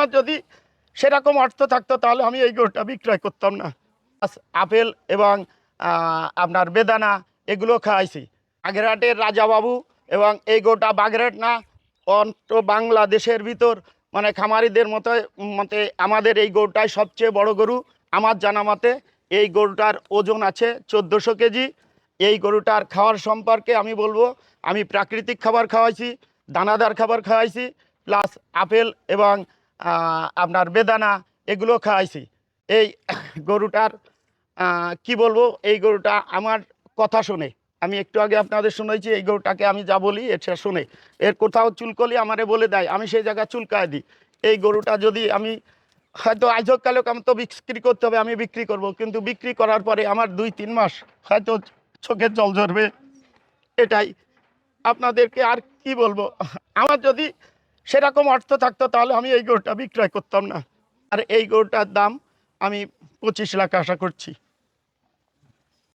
আমার যদি সেরকম অর্থ থাকতো তাহলে আমি এই গরুটা বিক্রয় করতাম না। আপেল এবং আপনার বেদানা এগুলো খাওয়াইছি। বাগেরহাটের রাজাবাবু এবং এই গরুটা বাগেরহাট না, অন্ত বাংলাদেশের ভিতর মানে খামারিদের মতে আমাদের এই গরুটাই সবচেয়ে বড় গরু। আমার জানা মতে এই গরুটার ওজন আছে 1400 কেজি। এই গরুটার খাওয়ার সম্পর্কে আমি বলবো, আমি প্রাকৃতিক খাবার খাওয়াইছি, দানাদার খাবার খাওয়াইছি, প্লাস আপেল এবং আপনার বেদানা এগুলো খাওয়াইছি। এই গরুটার কি বলবো, এই গরুটা আমার কথা শোনে। আমি একটু আগে আপনাদের শুনেছি, এই গরুটাকে আমি যা বলি এটা শুনে। এর কোথাও চুলকলি আমারে বলে দেয়, আমি সেই জায়গায় চুলকায় দিই। এই গরুটা যদি আমি হয়তো আজকালেও আমার তো বিক্রি করতে হবে, আমি বিক্রি করব, কিন্তু বিক্রি করার পরে আমার 2-3 মাস হয়তো চোখের জল ঝরবে। এটাই আপনাদেরকে আর কি বলবো। আমার যদি সেরকম অর্থ থাকতো তাহলে আমি এই গরুটা বিক্রয় করতাম না। আর এই গরুটার দাম আমি 25 লাখ আশা করছি।